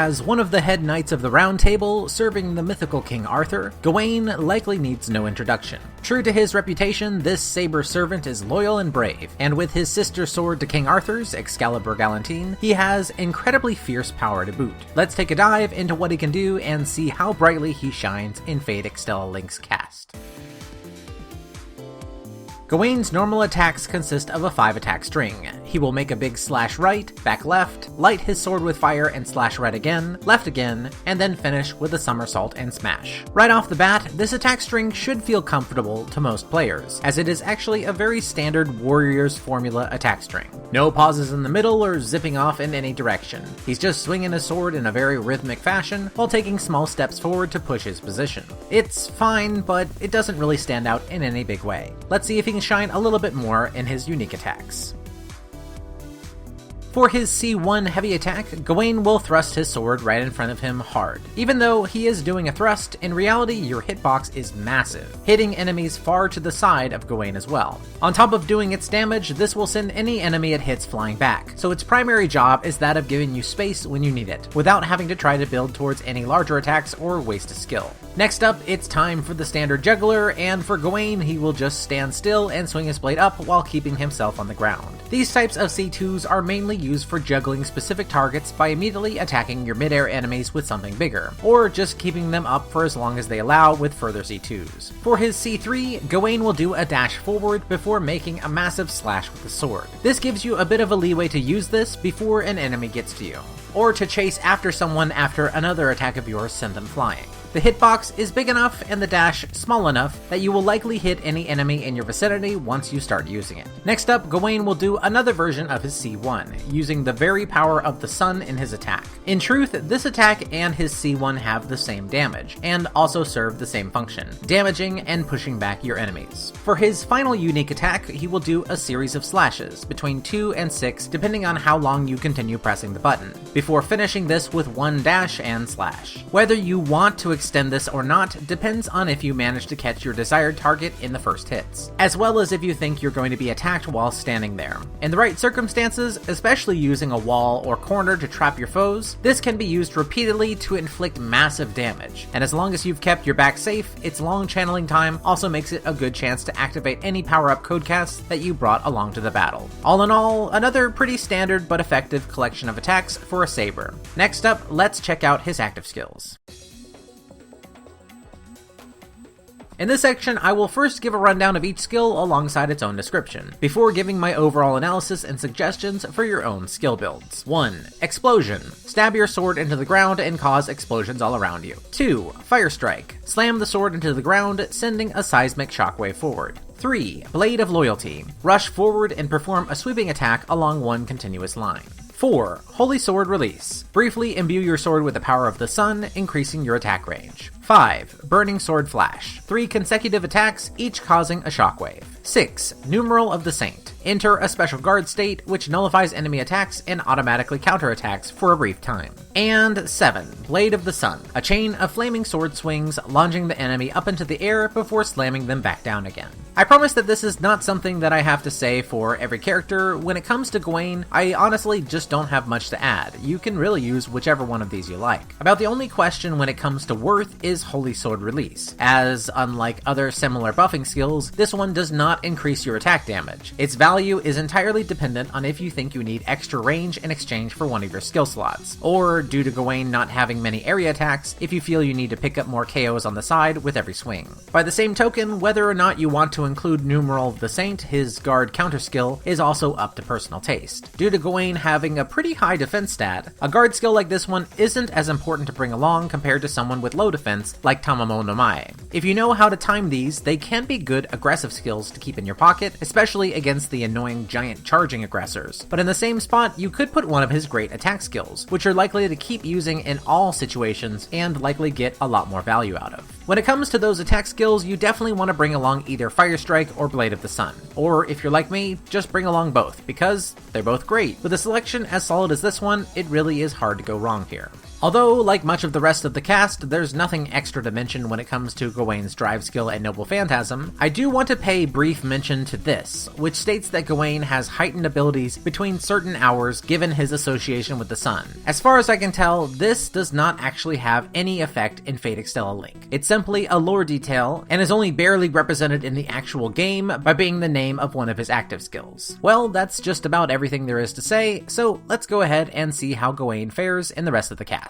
As one of the head knights of the Round Table, serving the mythical King Arthur, Gawain likely needs no introduction. True to his reputation, this saber servant is loyal and brave, and with his sister sword to King Arthur's, Excalibur Galantine, he has incredibly fierce power to boot. Let's take a dive into what he can do and see how brightly he shines in Fate Extella Link's cast. Gawain's normal attacks consist of a 5-attack string. He will make a big slash right, back left, light his sword with fire and slash right again, left again, and then finish with a somersault and smash. Right off the bat, this attack string should feel comfortable to most players, as it is actually a very standard Warriors formula attack string. No pauses in the middle or zipping off in any direction. He's just swinging his sword in a very rhythmic fashion while taking small steps forward to push his position. It's fine, but it doesn't really stand out in any big way. Let's see if he can shine a little bit more in his unique attacks. For his C1 heavy attack, Gawain will thrust his sword right in front of him hard. Even though he is doing a thrust, in reality your hitbox is massive, hitting enemies far to the side of Gawain as well. On top of doing its damage, this will send any enemy it hits flying back, so its primary job is that of giving you space when you need it, without having to try to build towards any larger attacks or waste a skill. Next up, it's time for the standard juggler, and for Gawain, he will just stand still and swing his blade up while keeping himself on the ground. These types of C2s are mainly used for juggling specific targets by immediately attacking your midair enemies with something bigger, or just keeping them up for as long as they allow with further C2s. For his C3, Gawain will do a dash forward before making a massive slash with the sword. This gives you a bit of a leeway to use this before an enemy gets to you, or to chase after someone after another attack of yours sent them flying. The hitbox is big enough and the dash small enough that you will likely hit any enemy in your vicinity once you start using it. Next up, Gawain will do another version of his C1, using the very power of the sun in his attack. In truth, this attack and his C1 have the same damage, and also serve the same function, damaging and pushing back your enemies. For his final unique attack, he will do a series of slashes, between 2 and 6 depending on how long you continue pressing the button, before finishing this with one dash and slash. Whether you want to extend this or not depends on if you manage to catch your desired target in the first hits, as well as if you think you're going to be attacked while standing there. In the right circumstances, especially using a wall or corner to trap your foes, this can be used repeatedly to inflict massive damage, and as long as you've kept your back safe, its long channeling time also makes it a good chance to activate any power-up codecasts that you brought along to the battle. All in all, another pretty standard but effective collection of attacks for a saber. Next up, let's check out his active skills. In this section, I will first give a rundown of each skill alongside its own description, before giving my overall analysis and suggestions for your own skill builds. 1. Explosion. Stab your sword into the ground and cause explosions all around you. 2. Fire Strike. Slam the sword into the ground, sending a seismic shockwave forward. 3. Blade of Loyalty. Rush forward and perform a sweeping attack along one continuous line. 4. Holy Sword Release. Briefly imbue your sword with the power of the sun, increasing your attack range. 5. Burning Sword Flash. 3 consecutive attacks, each causing a shockwave. 6. Numeral of the Saint. Enter a special guard state, which nullifies enemy attacks and automatically counterattacks for a brief time. And 7. Blade of the Sun. A chain of flaming sword swings, launching the enemy up into the air before slamming them back down again. I promise that this is not something that I have to say for every character. When it comes to Gawain, I honestly just don't have much to add. You can really use whichever one of these you like. About the only question when it comes to worth is Holy Sword Release, as unlike other similar buffing skills, this one does not increase your attack damage. Its value is entirely dependent on if you think you need extra range in exchange for one of your skill slots, or due to Gawain not having many area attacks, if you feel you need to pick up more KOs on the side with every swing. By the same token, whether or not you want to include Numeral of the Saint, his guard counter skill, is also up to personal taste. Due to Gawain having a pretty high defense stat, a guard skill like this one isn't as important to bring along compared to someone with low defense like Tamamo no Mae. If you know how to time these, they can be good aggressive skills to keep in your pocket, especially against the annoying giant charging aggressors. But in the same spot, you could put one of his great attack skills, which are likely to keep using in all situations and likely get a lot more value out of. When it comes to those attack skills, you definitely want to bring along either Fire Strike or Blade of the Sun. Or if you're like me, just bring along both, because they're both great. With a selection as solid as this one, it really is hard to go wrong here. Although, like much of the rest of the cast, there's nothing extra to mention when it comes to Gawain's drive skill and noble phantasm, I do want to pay brief mention to this, which states that Gawain has heightened abilities between certain hours given his association with the sun. As far as I can tell, this does not actually have any effect in Fate Extella Link. It's simply a lore detail, and is only barely represented in the actual game by being the name of one of his active skills. Well, that's just about everything there is to say, so let's go ahead and see how Gawain fares in the rest of the cast.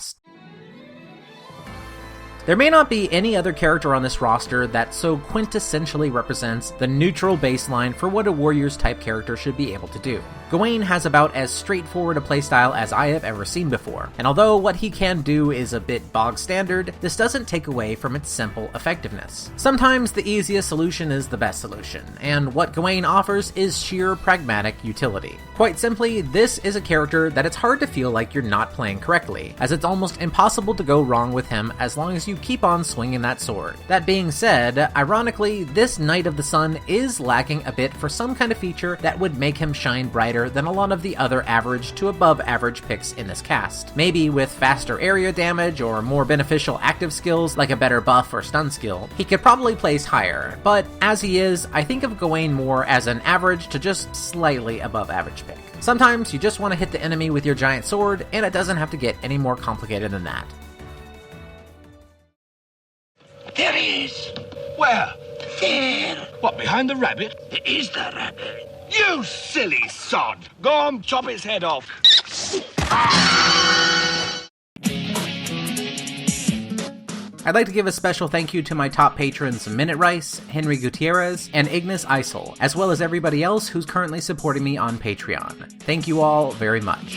There may not be any other character on this roster that so quintessentially represents the neutral baseline for what a Warriors type character should be able to do. Gawain has about as straightforward a playstyle as I have ever seen before, and although what he can do is a bit bog standard, this doesn't take away from its simple effectiveness. Sometimes the easiest solution is the best solution, and what Gawain offers is sheer pragmatic utility. Quite simply, this is a character that it's hard to feel like you're not playing correctly, as it's almost impossible to go wrong with him as long as you keep on swinging that sword. That being said, ironically, this Knight of the Sun is lacking a bit for some kind of feature that would make him shine brighter than a lot of the other average to above average picks in this cast. Maybe with faster area damage or more beneficial active skills like a better buff or stun skill, he could probably place higher, but as he is, I think of Gawain more as an average to just slightly above average pick. Sometimes you just want to hit the enemy with your giant sword, and it doesn't have to get any more complicated than that. There he is. Where? There. What, behind the rabbit? There is the rabbit. You silly sod! Go on, chop his head off. I'd like to give a special thank you to my top patrons Minute Rice, Henry Gutierrez, and Ignis Isel, as well as everybody else who's currently supporting me on Patreon. Thank you all very much.